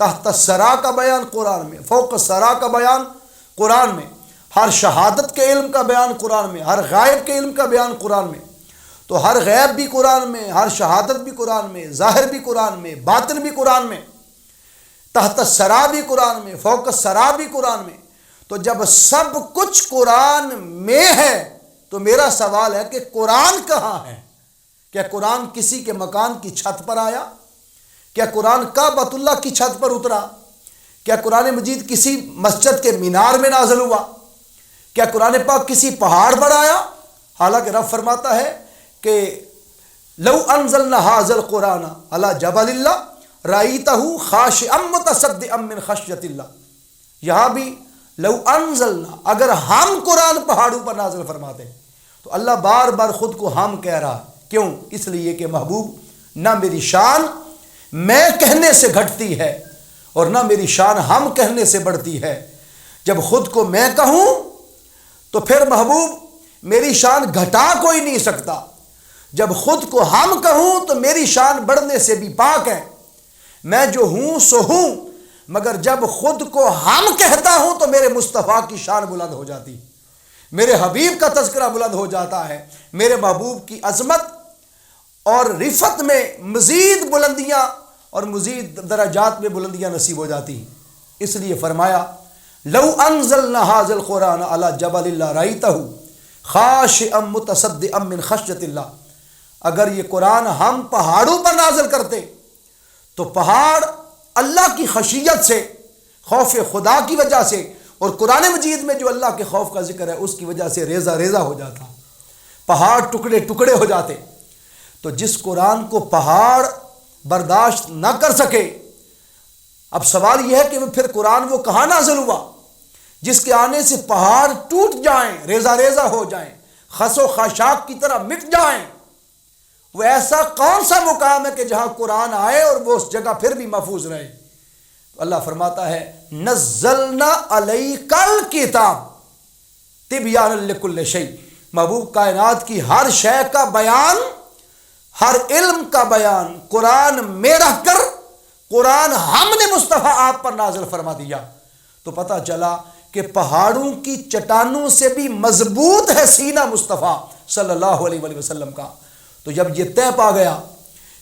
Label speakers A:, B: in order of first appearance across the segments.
A: تحت سرا کا بیان قرآن میں، فوق سرا کا بیان قرآن میں، ہر شہادت کے علم کا بیان قرآن میں، ہر غائب کے علم کا بیان قرآن میں۔ تو ہر غیب بھی قرآن میں، ہر شہادت بھی قرآن میں، ظاہر بھی قرآن میں، باطن بھی قرآن میں، تحت سرا بھی قرآن میں، فوق سرا بھی قرآن میں۔ تو جب سب کچھ قرآن میں ہے تو میرا سوال ہے کہ قرآن کہاں ہے؟ کیا قرآن کسی کے مکان کی چھت پر آیا؟ کیا قرآن کعبۃ اللہ کی چھت پر اترا؟ کیا قرآن مجید کسی مسجد کے مینار میں نازل ہوا؟ کیا قرآن پاک کسی پہاڑ پر آیا؟ حالانکہ رب فرماتا ہے کہ لو انزلنا ھذا القرآن علی جبل رأیتہ خاشعا متصدعا من خشیۃ اللہ۔ یہاں بھی لو انزلنا، اگر ہم قرآن پہاڑوں پر نازل فرماتے ہیں، تو اللہ بار بار خود کو ہم کہہ رہا ہے۔ کیوں؟ اس لیے کہ محبوب، نہ میری شان میں کہنے سے گھٹتی ہے اور نہ میری شان ہم کہنے سے بڑھتی ہے۔ جب خود کو میں کہوں تو پھر محبوب میری شان گھٹا کوئی نہیں سکتا، جب خود کو ہم کہوں تو میری شان بڑھنے سے بھی پاک ہے۔ میں جو ہوں سو ہوں، مگر جب خود کو ہم کہتا ہوں تو میرے مصطفیٰ کی شان بلند ہو جاتی، میرے حبیب کا تذکرہ بلند ہو جاتا ہے، میرے محبوب کی عظمت اور رفعت میں مزید بلندیاں اور مزید درجات میں بلندیاں نصیب ہو جاتی ہیں۔ اس لیے فرمایا لو انزلنا ھذا القرآن علی جبل رأیتہ خاشعا متصدعا من خشیۃ اللہ۔ اگر یہ قرآن ہم پہاڑوں پر نازل کرتے تو پہاڑ اللہ کی خشیت سے، خوف خدا کی وجہ سے، اور قرآن مجید میں جو اللہ کے خوف کا ذکر ہے اس کی وجہ سے ریزہ ریزہ ہو جاتا، پہاڑ ٹکڑے ٹکڑے ہو جاتے۔ تو جس قرآن کو پہاڑ برداشت نہ کر سکے، اب سوال یہ ہے کہ پھر قرآن وہ کہاں نازل ہوا جس کے آنے سے پہاڑ ٹوٹ جائیں، ریزہ ریزہ ہو جائیں، خس و خاشاک کی طرح مٹ جائیں؟ وہ ایسا کون سا مقام ہے کہ جہاں قرآن آئے اور وہ اس جگہ پھر بھی محفوظ رہے؟ تو اللہ فرماتا ہے نزلنا علیک الکتاب تبیانا لکل شیء۔ محبوب کائنات کی ہر شے کا بیان، ہر علم کا بیان قرآن میں رہ کر قرآن ہم نے مصطفیٰ آپ پر نازل فرما دیا۔ تو پتہ چلا کہ پہاڑوں کی چٹانوں سے بھی مضبوط ہے سینہ مصطفیٰ صلی اللہ علیہ وآلہ وسلم کا۔ تو جب یہ طے پا گیا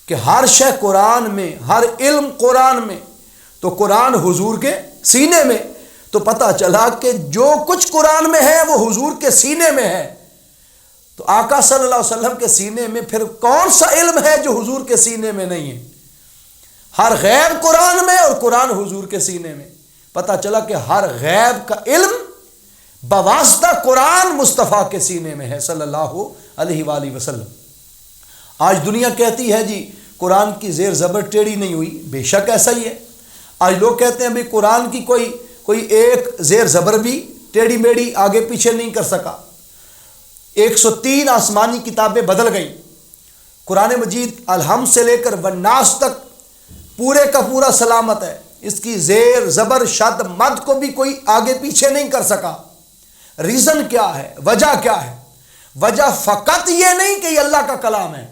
A: کہ ہر شے قرآن میں، ہر علم قرآن میں، تو قرآن حضور کے سینے میں، تو پتہ چلا کہ جو کچھ قرآن میں ہے وہ حضور کے سینے میں ہے۔ تو آقا صلی اللہ علیہ وسلم کے سینے میں پھر کون سا علم ہے جو حضور کے سینے میں نہیں ہے؟ ہر غیب قرآن میں اور قرآن حضور کے سینے میں۔ پتہ چلا کہ ہر غیب کا علم بواسطہ قرآن مصطفیٰ کے سینے میں ہے صلی اللہ علیہ وآلہ وسلم۔ آج دنیا کہتی ہے جی قرآن کی زیر زبر ٹیڑھی نہیں ہوئی، بے شک ایسا ہی ہے۔ آج لوگ کہتے ہیں بھئی قرآن کی کوئی ایک زیر زبر بھی ٹیڑھی میڑھی آگے پیچھے نہیں کر سکا۔ 103 آسمانی کتابیں بدل گئیں، قرآن مجید الحمد سے لے کر والناس تک پورے کا پورا سلامت ہے، اس کی زیر زبر شد مد کو بھی کوئی آگے پیچھے نہیں کر سکا۔ ریزن کیا ہے؟ وجہ کیا ہے؟ وجہ فقط یہ نہیں کہ یہ اللہ کا کلام ہے،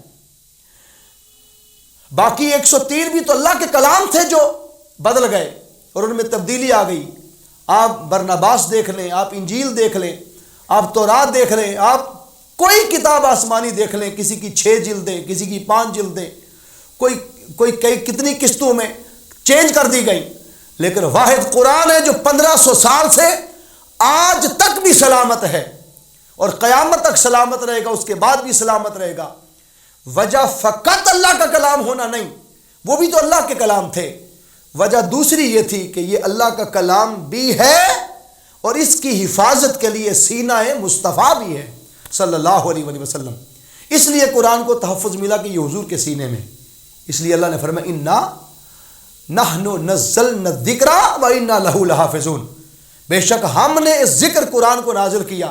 A: باقی 103 بھی تو اللہ کے کلام تھے جو بدل گئے اور ان میں تبدیلی آ گئی۔ آپ برناباس دیکھ لیں، آپ انجیل دیکھ لیں، آپ تورات دیکھ لیں، آپ کوئی کتاب آسمانی دیکھ لیں، کسی کی 6 جلدیں، کسی کی 5 جلدیں، کوئی کتنی قسطوں میں چینج کر دی گئی، لیکن واحد قرآن ہے جو 1500 سال سے آج تک بھی سلامت ہے اور قیامت تک سلامت رہے گا، اس کے بعد بھی سلامت رہے گا۔ وجہ فقط اللہ کا کلام ہونا نہیں، وہ بھی تو اللہ کے کلام تھے، وجہ دوسری یہ تھی کہ یہ اللہ کا کلام بھی ہے اور اس کی حفاظت کے لیے سینہ مصطفیٰ بھی ہے صلی اللہ علیہ وسلم۔ اس لیے قرآن کو تحفظ ملا کہ یہ حضور کے سینے میں، اس لیے اللہ نے فرمایا انا نحن نزلنا الذکر و انا لہ لحافظون، بے شک ہم نے اس ذکر قرآن کو نازل کیا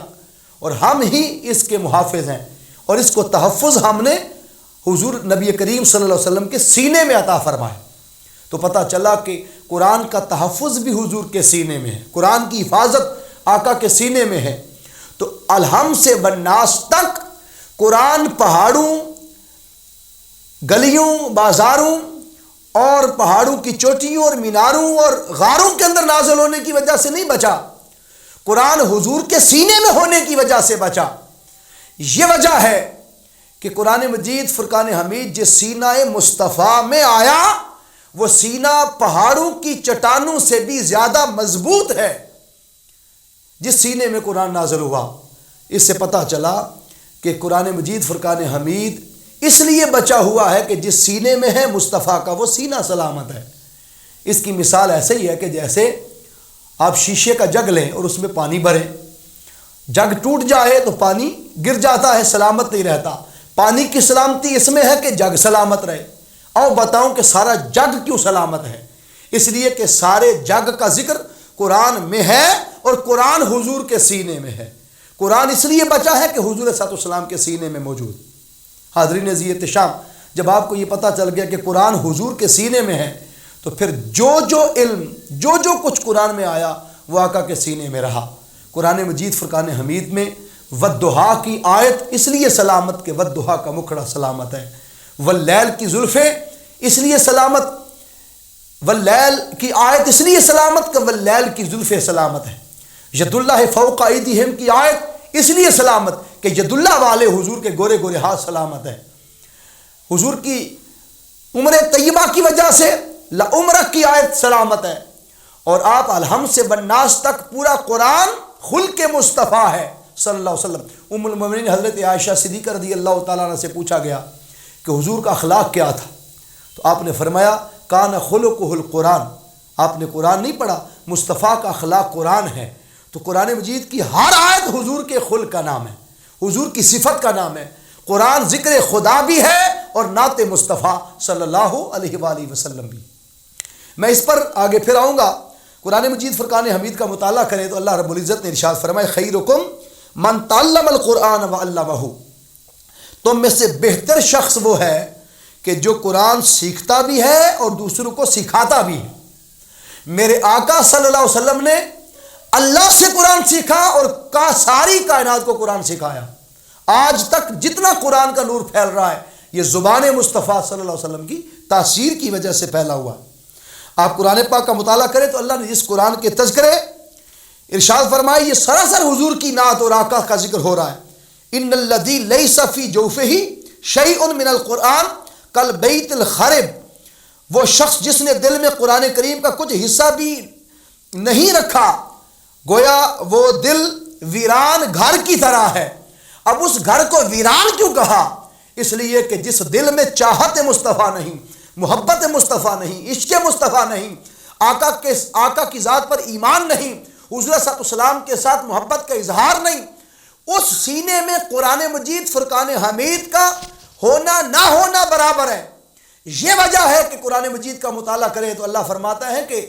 A: اور ہم ہی اس کے محافظ ہیں، اور اس کو تحفظ ہم نے حضور نبی کریم صلی اللہ علیہ وسلم کے سینے میں عطا فرمایا۔ تو پتہ چلا کہ قرآن کا تحفظ بھی حضور کے سینے میں ہے، قرآن کی حفاظت آقا کے سینے میں ہے۔ تو الحمد سے والناس تک قرآن پہاڑوں، گلیوں، بازاروں اور پہاڑوں کی چوٹیوں اور میناروں اور غاروں کے اندر نازل ہونے کی وجہ سے نہیں بچا، قرآن حضور کے سینے میں ہونے کی وجہ سے بچا۔ یہ وجہ ہے کہ قرآن مجید فرقان حمید جس سینہ مصطفیٰ میں آیا وہ سینہ پہاڑوں کی چٹانوں سے بھی زیادہ مضبوط ہے جس سینے میں قرآن نازل ہوا۔ اس سے پتہ چلا کہ قرآن مجید فرقان حمید اس لیے بچا ہوا ہے کہ جس سینے میں ہے مصطفیٰ کا وہ سینہ سلامت ہے۔ اس کی مثال ایسے ہی ہے کہ جیسے آپ شیشے کا جگ لیں اور اس میں پانی بھریں، جگ ٹوٹ جائے تو پانی گر جاتا ہے، سلامت نہیں رہتا۔ پانی کی سلامتی اس میں ہے کہ جگ سلامت رہے۔ اور بتاؤں کہ سارا جگ کیوں سلامت ہے؟ اس لیے کہ سارے جگ کا ذکر قرآن میں ہے اور قرآن حضور کے سینے میں ہے۔ قرآن اس لیے بچا ہے کہ حضور صلی اللہ علیہ وسلم کے سینے میں موجود۔ حاضرین عزیز احتشام، جب آپ کو یہ پتہ چل گیا کہ قرآن حضور کے سینے میں ہے تو پھر جو علم جو کچھ قرآن میں آیا وہ آقا کے سینے میں رہا۔ قرآن مجید فرقان حمید میں والضحیٰ کی آیت اس لیے سلامت کہ والضحیٰ کا مکھڑا سلامت ہے، واللیل کی زلفیں اس لیے سلامت، واللیل کی آیت اس لیے سلامت کہ واللیل کی زلفیں سلامت ہے، ید اللہ فوق ایدیہم کی آیت اس لیے سلامت کہ ید اللہ والے حضور کے گورے گورے ہاتھ سلامت ہے۔ حضور کی عمر طیبہ کی وجہ سے لعمرہ کی آیت سلامت ہے، اور آپ الحمد سے بالناس تک پورا قرآن خلق مصطفیٰ ہے صلی اللہ علیہ وسلم۔ ام المومنین حضرت عائشہ صدیقہ رضی اللہ تعالیٰ عنہ سے پوچھا گیا کہ حضور کا اخلاق کیا تھا، تو آپ نے فرمایا کان خلقہ القرآن۔ آپ نے قرآن نہیں پڑھا، مصطفیٰ کا اخلاق قرآن ہے۔ تو قرآن مجید کی ہر آیت حضور کے خلق کا نام ہے، حضور کی صفت کا نام ہے۔ قرآن ذکر خدا بھی ہے اور نعت مصطفیٰ صلی اللہ علیہ وآلہ وسلم بھی۔ میں اس پر آگے پھر آؤں گا۔ قرآن مجید فرقان حمید کا مطالعہ کریں تو اللہ رب العزت نے ارشاد فرمائے خیرکم من تعلم القرآن وعلمہ، تم میں سے بہتر شخص وہ ہے کہ جو قرآن سیکھتا بھی ہے اور دوسروں کو سکھاتا بھی ہے۔ میرے آقا صلی اللہ علیہ وسلم نے اللہ سے قرآن سیکھا اور ساری کائنات کو قرآن سکھایا۔ آج تک جتنا قرآن کا نور پھیل رہا ہے یہ زبان مصطفیٰ صلی اللہ علیہ وسلم کی تاثیر کی وجہ سے پھیلا ہوا ہے۔ آپ قرآن پاک کا مطالعہ کریں تو اللہ نے جس قرآن کے تذکرے ارشاد فرمائی یہ سراسر حضور کی نعت اور آقا کا ذکر ہو رہا ہے۔ ان الذی لیس فی جوفہ شیء من القرآن کالبیت الخرب، وہ شخص جس نے دل میں قرآن کریم کا کچھ حصہ بھی نہیں رکھا گویا وہ دل ویران گھر کی طرح ہے۔ اب اس گھر کو ویران کیوں کہا؟ اس لیے کہ جس دل میں چاہت مصطفیٰ نہیں، محبت مصطفیٰ نہیں، عشق مصطفیٰ نہیں، آقا کی ذات پر ایمان نہیں، حضور صلی اللہ علیہ وسلم کے ساتھ محبت کا اظہار نہیں، اس سینے میں قرآن مجید فرقان حمید کا ہونا نہ ہونا برابر ہے۔ یہ وجہ ہے کہ قرآن مجید کا مطالعہ کریں تو اللہ فرماتا ہے کہ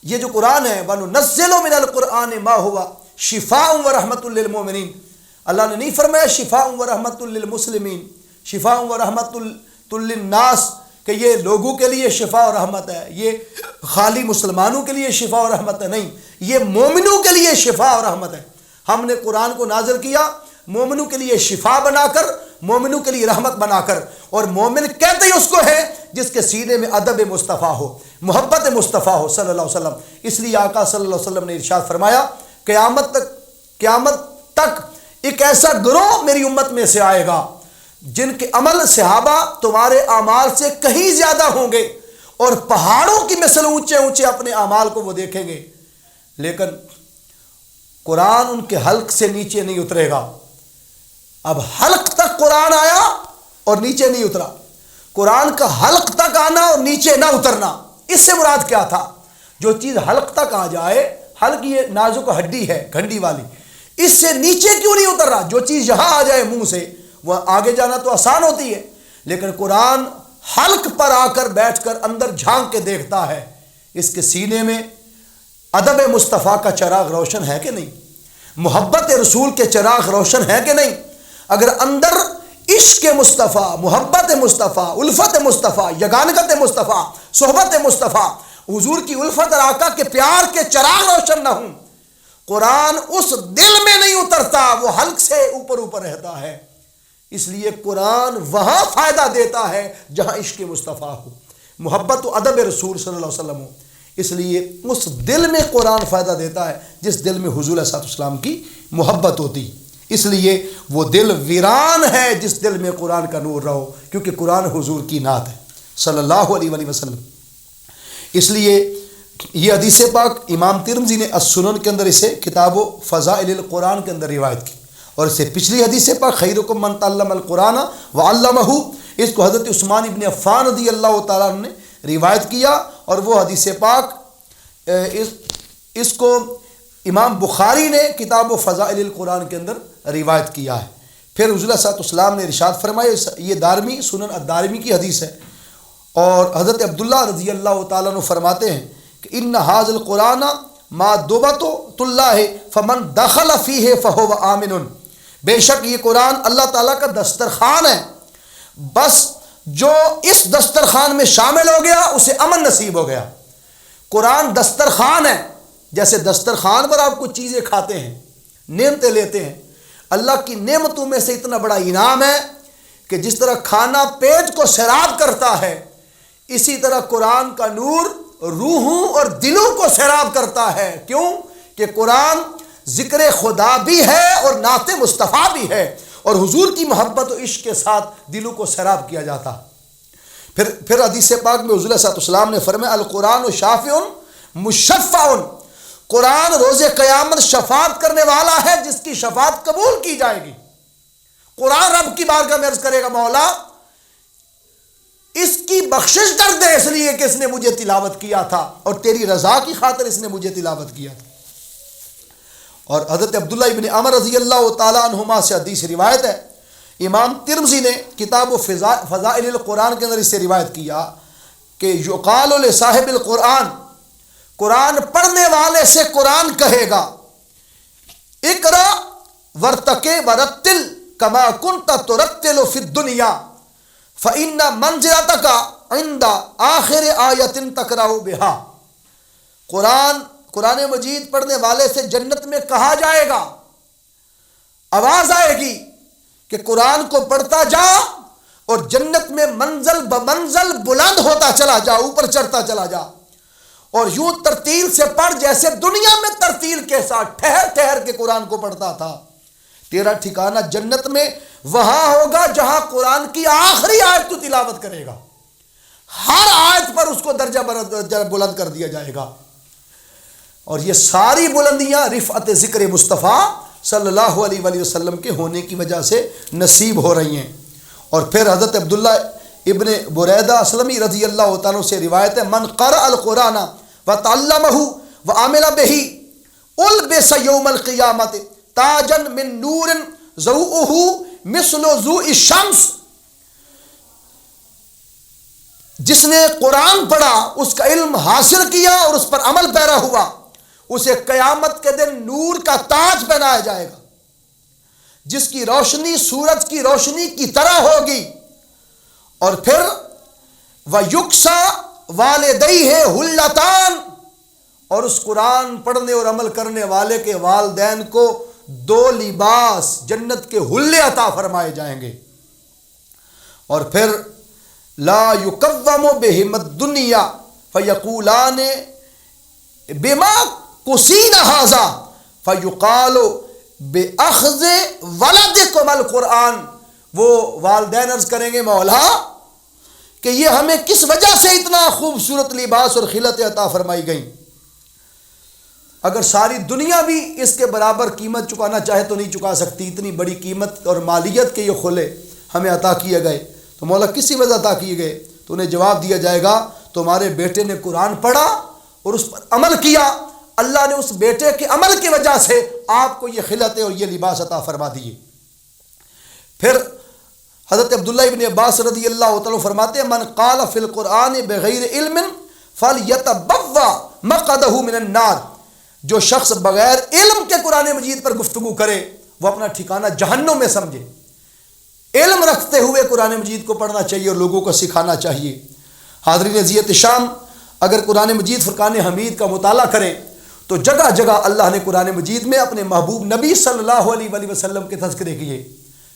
A: یہ جو قرآن ہے وَنُنَزِّلُ مِنَ الْقُرْآنِ مَا هُوَ شِفَاءٌ وَرَحْمَةٌ لِّلْمُؤْمِنِينَ، اللہ نے نہیں فرمایا شفاء ورحمۃ للمسلمین، شفاء ورحمۃ للناس کہ یہ لوگوں کے لیے شفا و رحمت ہے، یہ خالی مسلمانوں کے لیے شفا و رحمت ہے، نہیں، یہ مومنوں کے لیے شفا و رحمت ہے۔ ہم نے قرآن کو نازل کیا مومنوں کے لیے شفا بنا کر، مومنوں کے لیے رحمت بنا کر، اور مومن کہتے ہی اس کو ہے جس کے سینے میں ادب مصطفیٰ ہو، محبت مصطفیٰ ہو صلی اللہ علیہ وسلم۔ اس لیے آقا صلی اللہ علیہ وسلم نے ارشاد فرمایا قیامت تک ایک ایسا گروہ میری امت میں سے آئے گا جن کے عمل صحابہ تمہارے اعمال سے کہیں زیادہ ہوں گے اور پہاڑوں کی مثل اونچے اونچے اپنے اعمال کو وہ دیکھیں گے، لیکن قرآن ان کے حلق سے نیچے نہیں اترے گا۔ اب حلق تک قرآن آیا اور نیچے نہیں اترا، قرآن کا حلق تک آنا اور نیچے نہ اترنا، اس سے مراد کیا تھا؟ جو چیز حلق تک آ جائے، حلق یہ نازک ہڈی ہے گھنڈی والی، اس سے نیچے کیوں نہیں اتر رہا؟ جو چیز یہاں آ جائے منہ سے وہ آگے جانا تو آسان ہوتی ہے، لیکن قرآن حلق پر آ کر بیٹھ کر اندر جھانک کے دیکھتا ہے اس کے سینے میں ادب مصطفیٰ کا چراغ روشن ہے کہ نہیں، محبت رسول کے چراغ روشن ہے کہ نہیں۔ اگر اندر عشق مصطفیٰ، محبت مصطفیٰ، الفت مصطفیٰ، یگانگت مصطفیٰ، صحبت مصطفیٰ، حضور کی الفت اور آقا کے پیار کے چراغ روشن نہ ہوں، قرآن اس دل میں نہیں اترتا، وہ حلق سے اوپر اوپر رہتا ہے۔ اس لیے قرآن وہاں فائدہ دیتا ہے جہاں عشق مصطفیٰ ہو، محبت و ادب رسول صلی اللہ علیہ وسلم ہو، اس لیے اس دل میں قرآن فائدہ دیتا ہے جس دل میں حضور علیہ السلام کی محبت ہوتی، اس لیے وہ دل ویران ہے جس دل میں قرآن کا نور رہو، کیونکہ قرآن حضور کی نعت ہے صلی اللہ علیہ وآلہ وسلم۔ اس لیے یہ حدیث پاک امام ترمذی نے السنن کے اندر اسے کتاب و فضائل القرآن کے اندر روایت کی، اور اسے پچھلی حدیث پاک خیرکم من تعلم القرآن وعلمہ، اس کو حضرت عثمان ابن عفان رضی اللہ تعالیٰ عنہ نے روایت کیا، اور وہ حدیث پاک اس کو امام بخاری نے کتاب و فضائل القرآن کے اندر روایت کیا ہے۔ پھر حضور صلی اللہ علیہ وسلم نے ارشاد فرمایا، یہ دارمی سنن الدارمی کی حدیث ہے، اور حضرت عبداللہ رضی اللہ تعالیٰ عنہ فرماتے ہیں کہ ان ھذا القرآن مادبۃ اللہ فمن دخل فیہ فہو آمن، بے شک یہ قرآن اللہ تعالیٰ کا دسترخوان ہے، بس جو اس دسترخوان میں شامل ہو گیا اسے امن نصیب ہو گیا۔ قرآن دسترخوان ہے، جیسے دسترخوان پر آپ کچھ چیزیں کھاتے ہیں، نعمتیں لیتے ہیں، اللہ کی نعمتوں میں سے اتنا بڑا انعام ہے کہ جس طرح کھانا پیٹ کو سیراب کرتا ہے، اسی طرح قرآن کا نور روحوں اور دلوں کو سیراب کرتا ہے۔ کیوں؟ کہ قرآن ذکر خدا بھی ہے اور نعت مصطفیٰ بھی ہے، اور حضور کی محبت و عشق کے ساتھ دلوں کو سیراب کیا جاتا۔ پھر حدیث پاک میں حضور صلی اللہ علیہ وسلم نے فرمایا القرآن شافع مشفع، قرآن روز قیامت شفاعت کرنے والا ہے جس کی شفاعت قبول کی جائے گی۔ قرآن رب کی بارگاہ میں عرض کرے گا، مولا اس کی بخشش کر دے، اس لیے کہ اس نے مجھے تلاوت کیا تھا اور تیری رضا کی خاطر اس نے مجھے تلاوت کیا تھا۔ اور حضرت عبداللہ ابن عمر رضی اللہ تعالیٰ عنہما سے حدیث روایت ہے، امام ترمذی نے کتاب و فضائل القرآن کے اندر اس سے روایت کیا کہ یقال لصاحب القرآن، قرآن پڑھنے والے سے قرآن کہے گا اقرا ورتقِ ورتل کما کنت ترتل فی الدنیا فإن منزلتک عند آخر آیۃ تقرأ بها، قرآن مجید پڑھنے والے سے جنت میں کہا جائے گا، آواز آئے گی کہ قرآن کو پڑھتا جا اور جنت میں منزل بمنزل بلند ہوتا چلا جا، اوپر چڑھتا چلا جا، اور یوں ترتیل سے پڑھ جیسے دنیا میں ترتیل کے ساتھ ٹھہر ٹھہر کے قرآن کو پڑھتا تھا۔ تیرا ٹھکانہ جنت میں وہاں ہوگا جہاں قرآن کی آخری آیت تو تلاوت کرے گا، ہر آیت پر اس کو درجہ بلند کر دیا جائے گا، اور یہ ساری بلندیاں رفعت ذکر مصطفیٰ صلی اللہ علیہ وآلہ وسلم کے ہونے کی وجہ سے نصیب ہو رہی ہیں۔ اور پھر حضرت عبداللہ ابن بریدہ اسلمی رضی اللہ تعالیٰ سے روایت ہے، من قرأ القرآن وتعلمہ وعمل بہ البس یوم القیامت تاجا من نور ضوءہ مثل ضوء الشمس، جس نے قرآن پڑھا، اس کا علم حاصل کیا اور اس پر عمل پیرا ہوا، اسے قیامت کے دن نور کا تاج پہنایا جائے گا جس کی روشنی سورج کی روشنی کی طرح ہوگی، اور پھر وَيُكْسَى وَالِدَيْهِ حُلَّتَانِ، اور اس قرآن پڑھنے اور عمل کرنے والے کے والدین کو دو لباس جنت کے حلے عطا فرمائے جائیں گے، اور پھر لا يُكَوَّمُ بِهِمَ الدُّنْيَا فَيَقُولَانِ بِمَا قُسِينَ هَذَا فَيُقَالُ بِأَخْذِ وَلَدِكُمَ الْقُرْآنِ، وہ والدین عرض کریں گے مولا کہ یہ ہمیں کس وجہ سے اتنا خوبصورت لباس اور خلعتیں عطا فرمائی گئیں، اگر ساری دنیا بھی اس کے برابر قیمت چکانا چاہے تو نہیں چکا سکتی، اتنی بڑی قیمت اور مالیت کے یہ خلے ہمیں عطا کیے گئے، تو مولا کسی وجہ عطا کیے گئے؟ تو انہیں جواب دیا جائے گا تمہارے بیٹے نے قرآن پڑھا اور اس پر عمل کیا، اللہ نے اس بیٹے کے عمل کی وجہ سے آپ کو یہ خلعتیں اور یہ لباس عطا فرما دیے۔ پھر حضرت عبداللہ ابن عباس رضی اللہ تعالیٰ فرماتے ہیں من قال فی القرآن بغیر علم فلیتبوأ مقعدہ من النار، جو شخص بغیر علم کے قرآن مجید پر گفتگو کرے وہ اپنا ٹھکانہ جہنم میں سمجھے۔ علم رکھتے ہوئے قرآن مجید کو پڑھنا چاہیے اور لوگوں کو سکھانا چاہیے۔ حاضرین عزیزِ شام، اگر قرآن مجید فرقان حمید کا مطالعہ کریں تو جگہ جگہ اللہ نے قرآن مجید میں اپنے محبوب نبی صلی اللہ علیہ وآلہ وسلم کے تذکرے کیے،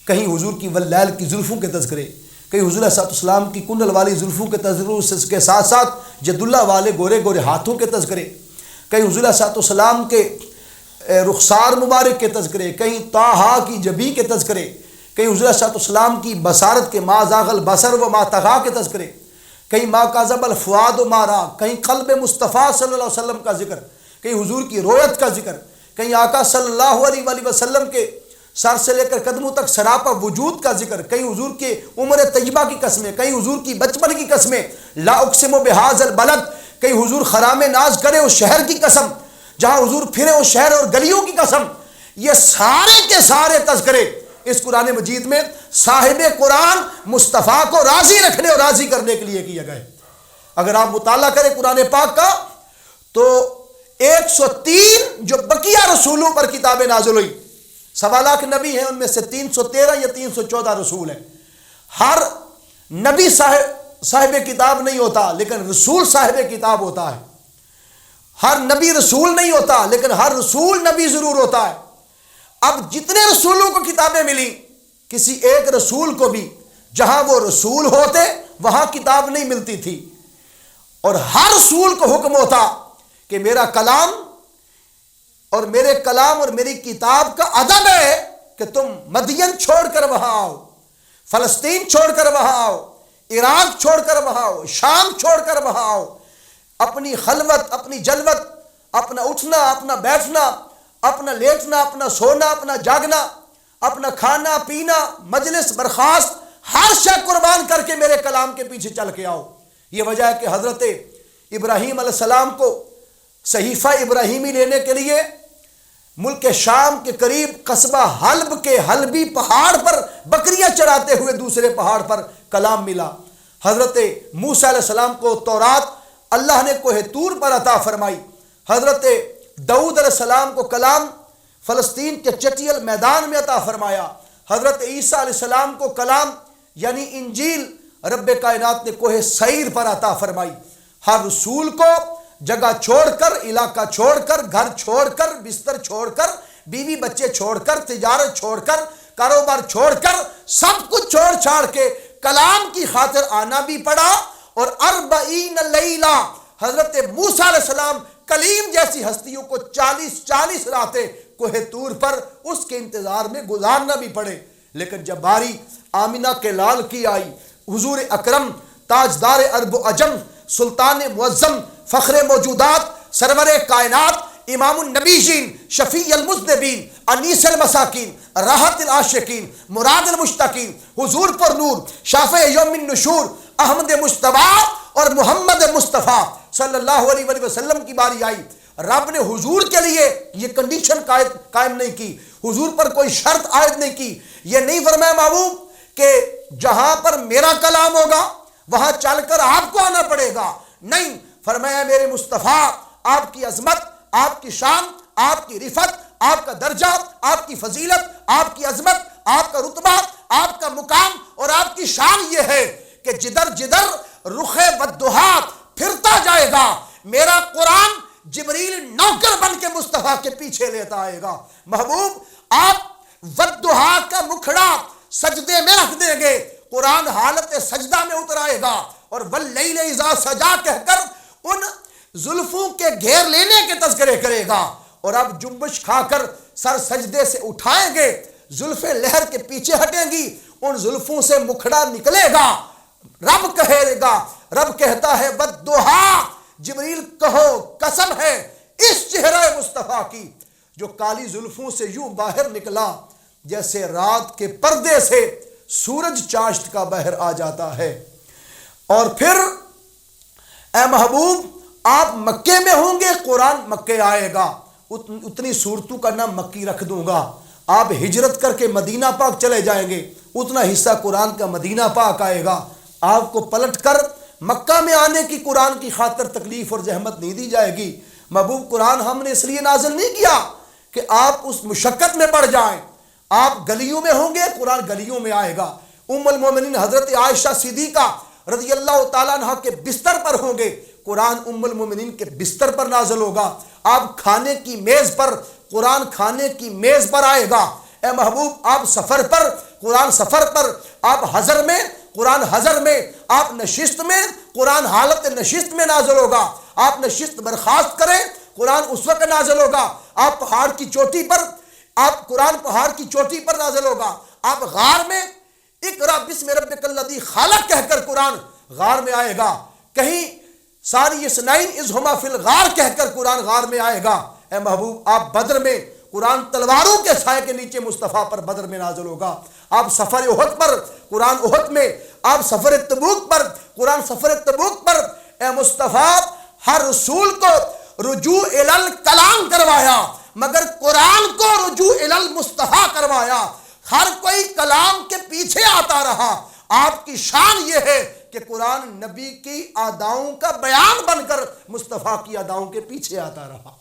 A: کہیں حضور کی واللیل کی زلفوں کے تذکرے، کہیں حضور علیہ السلام کی کنڈل والی زلفوں کے تذکرے کے ساتھ ساتھ ید اللہ والے گورے گورے ہاتھوں کے تذکرے، کہیں حضور علیہ السلام کے رخسار مبارک کے تذکرے، کہیں طٰہٰ کی جبی کے تذکرے، کہیں حضور علیہ السلام کی بصارت کے ما زاغ البصر و ما طغیٰ کے تذکرے، کہیں ما کذب الفؤاد و ما رأیٰ، کہیں قلب مصطفیٰ صلی اللہ علیہ وسلم کا ذکر، کہیں حضور کی رویت کا ذکر، کہیں آقا صلی اللہ علیہ وآلہ وسلم کے سر سے لے کر قدموں تک سراپا وجود کا ذکر، کہیں حضور کے عمر طیبہ کی قسمیں، کہیں حضور کی بچپن کی قسمیں، لا اقسم بہذا البلد، کہیں حضور خرام ناز کرے اس شہر کی قسم، جہاں حضور پھرے اس شہر اور گلیوں کی قسم، یہ سارے کے سارے تذکرے اس قرآن مجید میں صاحب قرآن مصطفیٰ کو راضی رکھنے اور راضی کرنے کے لیے کیا گئے۔ اگر آپ مطالعہ کریں قرآن پاک کا تو 103 جو بقیہ رسولوں پر کتابیں نازل ہوئی، 1.25 لاکھ نبی ہیں، ان میں سے 313 یا 314 رسول ہیں۔ ہر نبی صاحب کتاب نہیں ہوتا، لیکن رسول صاحب کتاب ہوتا ہے۔ ہر نبی رسول نہیں ہوتا، لیکن ہر رسول نبی ضرور ہوتا ہے۔ اب جتنے رسولوں کو کتابیں ملی، کسی ایک رسول کو بھی جہاں وہ رسول ہوتے وہاں کتاب نہیں ملتی تھی، اور ہر رسول کو حکم ہوتا کہ میرا کلام اور میرے کلام اور میری کتاب کا ادب ہے کہ تم مدین چھوڑ کر وہاں آؤ، فلسطین چھوڑ کر وہاں آؤ، عراق چھوڑ کر وہاں آؤ، شام چھوڑ کر وہاں آؤ، اپنی خلوت، اپنی جلوت، اپنا اٹھنا، اپنا بیٹھنا، اپنا لیٹنا، اپنا سونا، اپنا جاگنا، اپنا کھانا پینا، مجلس برخاست، ہر شے قربان کر کے میرے کلام کے پیچھے چل کے آؤ۔ یہ وجہ ہے کہ حضرت ابراہیم علیہ السلام کو صحیفہ ابراہیمی لینے کے لیے ملک شام کے قریب قصبہ حلب کے حلبی پہاڑ پر بکریاں چراتے ہوئے دوسرے پہاڑ پر کلام ملا۔ حضرت موسیٰ علیہ السلام کو تورات اللہ نے کوہ طور پر عطا فرمائی۔ حضرت داؤد علیہ السلام کو کلام فلسطین کے چٹیل میدان میں عطا فرمایا۔ حضرت عیسیٰ علیہ السلام کو کلام یعنی انجیل رب کائنات نے کوہ سعیر پر عطا فرمائی۔ ہر رسول کو جگہ چھوڑ کر، علاقہ چھوڑ کر، گھر چھوڑ کر، بستر چھوڑ کر، بیوی بچے چھوڑ کر، تجارت چھوڑ کر، کاروبار چھوڑ کر، سب کچھ چھوڑ چھاڑ کے کلام کی خاطر آنا بھی پڑا۔ اور 40 لیلہ حضرت موسیٰ علیہ السلام کلیم جیسی ہستیوں کو 40 راتیں کوہ طور پر اس کے انتظار میں گزارنا بھی پڑے۔ لیکن جب باری آمینہ کے لال کی آئی، حضور اکرم تاجدار عرب و عجم، سلطان معظم، فخر موجودات، سرور کائنات، امام النبیین، شفیع المذنبین، انیس المساکین، راحت العاشقین، مراد المشتاقین، حضور پر نور، شافع یوم النشور، احمد مجتبیٰ اور محمد مصطفیٰ صلی اللہ علیہ وسلم کی باری آئی۔ رب نے حضور کے لیے یہ کنڈیشن قائم نہیں کی، حضور پر کوئی شرط عائد نہیں کی۔ یہ نہیں فرمایا محبوب کہ جہاں پر میرا کلام ہوگا وہاں چل کر آپ کو آنا پڑے گا، نہیں، فرمایا میرے مصطفیٰ آپ کی عظمت، آپ کی شان، آپ کی رفعت، آپ کا درجہ، آپ کی فضیلت، آپ کی عظمت، آپ کا رتبہ، آپ کا مقام اور آپ کی شان یہ ہے کہ جدھر جدھر رخ والضحیٰ پھرتا جائے گا، میرا قرآن جبریل نوکر بن کے مصطفیٰ کے پیچھے لیتا آئے گا۔ محبوب آپ والضحیٰ کا مکھڑا سجدے میں رکھ دیں گے، قرآن حالت سجدہ میں اتر آئے گا، اور واللیل اذا سجا کہہ کر ان زلفوں کے گھیر لینے کے تذکرے کرے گا، اور اب جنبش کھا کر سر سجدے سے اٹھائیں گے، زلفیں لہر کے پیچھے ہٹیں گی، ان زلفوں سے مکھڑا نکلے گا، رب کہے گا، رب کہتا ہے والضحیٰ، جبریل کہو قسم ہے اس چہرہ مصطفیٰ کی جو کالی زلفوں سے یوں باہر نکلا جیسے رات کے پردے سے سورج چاشت کا باہر آ جاتا ہے۔ اور پھر اے محبوب آپ مکے میں ہوں گے، قرآن مکے آئے گا، اتنی صورتوں کا نام مکی رکھ دوں گا۔ آپ ہجرت کر کے مدینہ پاک چلے جائیں گے، اتنا حصہ قرآن کا مدینہ پاک آئے گا۔ آپ کو پلٹ کر مکہ میں آنے کی قرآن کی خاطر تکلیف اور زحمت نہیں دی جائے گی۔ محبوب قرآن ہم نے اس لیے نازل نہیں کیا کہ آپ اس مشقت میں پڑ جائیں۔ آپ گلیوں میں ہوں گے، قرآن گلیوں میں آئے گا۔ ام المومنین حضرت عائشہ صدیقہ رضی اللہ تعالیٰ عنہ کے بستر پر ہوں گے، قرآن ام المومنین کے بستر پر نازل ہوگا۔ آپ کھانے کی میز پر، قرآن کھانے کی میز پر آئے گا۔ اے محبوب آپ سفر پر، قرآن سفر پر، آپ حضر میں، قرآن حضر میں، آپ نشست میں، قرآن حالت نشست میں نازل ہوگا، آپ نشست برخاست کریں قرآن اس وقت نازل ہوگا، آپ پہاڑ کی چوٹی پر، آپ قرآن پہاڑ کی چوٹی پر نازل ہوگا، آپ غار میں اقرا بسم ربک الذی خلق کہہ کر قرآن غار میں آئے گا، کہیں ساری اسنین اذ ہما فی الغار کہہ کر قرآن غار میں آئے گا۔ اے محبوب آپ بدر میں قرآن تلواروں کے سائے کے نیچے مصطفیٰ پر بدر میں نازل ہوگا، آپ سفر احد پر قرآن احد میں، آپ سفر تبوک پر قرآن سفر تبوک پر، اے مصطفیٰ ہر رسول کو رجوع الی الکلام کروایا مگر قرآن کو رجوع الی المصطفیٰ کروایا، ہر کوئی کلام کے پیچھے آتا رہا، آپ کی شان یہ ہے کہ قرآن نبی کی اداؤں کا بیان بن کر مصطفیٰ کی اداؤں کے پیچھے آتا رہا۔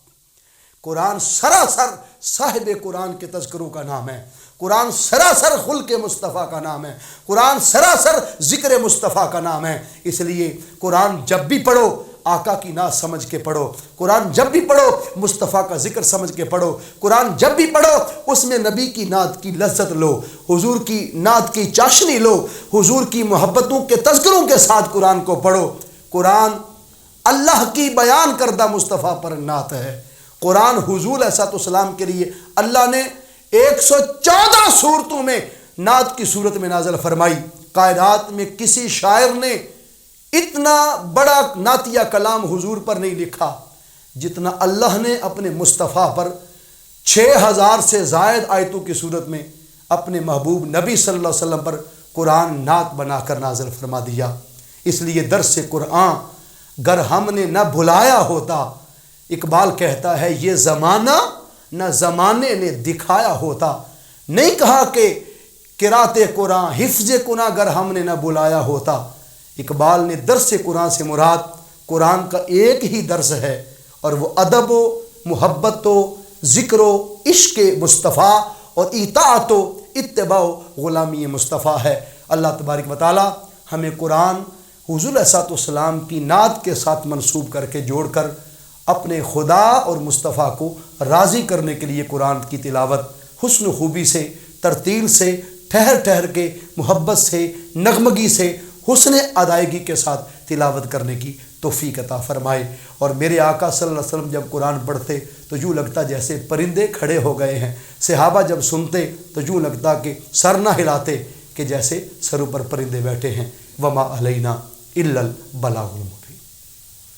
A: قرآن سراسر صاحب قرآن کے تذکروں کا نام ہے، قرآن سراسر خلق مصطفیٰ کا نام ہے، قرآن سراسر ذکر مصطفیٰ کا نام ہے۔ اس لیے قرآن جب بھی پڑھو آقا کی نعت سمجھ کے پڑھو، قرآن جب بھی پڑھو مصطفیٰ کا ذکر سمجھ کے پڑھو، قرآن جب بھی پڑھو اس میں نبی کی نعت کی لذت لو، حضور کی نعت کی چاشنی لو، حضور کی محبتوں کے تذکروں کے ساتھ قرآن کو پڑھو۔ قرآن اللہ کی بیان کردہ مصطفیٰ پر نعت ہے، قرآن حضور علیہ السلام کے لیے اللہ نے 114 صورتوں میں نعت کی صورت میں نازل فرمائی۔ کائنات میں کسی شاعر نے اتنا بڑا نعتیہ کلام حضور پر نہیں لکھا جتنا اللہ نے اپنے مصطفیٰ پر 6000 سے زائد آیتوں کی صورت میں اپنے محبوب نبی صلی اللہ علیہ وسلم پر قرآن نعت بنا کر نازل فرما دیا۔ اس لیے درس قرآن گر ہم نے نہ بھلایا ہوتا، اقبال کہتا ہے یہ زمانہ نہ زمانے نے دکھایا ہوتا، نہیں کہا کہ قرات قرآن حفظ قرآن گر ہم نے نہ بلایا ہوتا۔ اقبال نے درس قرآن سے مراد قرآن کا ایک ہی درس ہے اور وہ ادب و محبت و ذکر و عشق مصطفیٰ اور اطاعت و اتباع و غلامی مصطفیٰ ہے۔ اللہ تبارک و تعالی ہمیں قرآن حضور علیہ السلام کی نعت کے ساتھ منسوب کر کے جوڑ کر اپنے خدا اور مصطفیٰ کو راضی کرنے کے لیے قرآن کی تلاوت حسن و خوبی سے، ترتیل سے، ٹھہر ٹھہر کے، محبت سے، نغمگی سے، حسن ادائیگی کے ساتھ تلاوت کرنے کی توفیق عطا فرمائے۔ اور میرے آقا صلی اللہ علیہ وسلم جب قرآن پڑھتے تو یوں لگتا جیسے پرندے کھڑے ہو گئے ہیں، صحابہ جب سنتے تو یوں لگتا کہ سر نہ ہلاتے کہ جیسے سروں پر پرندے بیٹھے ہیں۔ وما علینا الا البلاغ المبین۔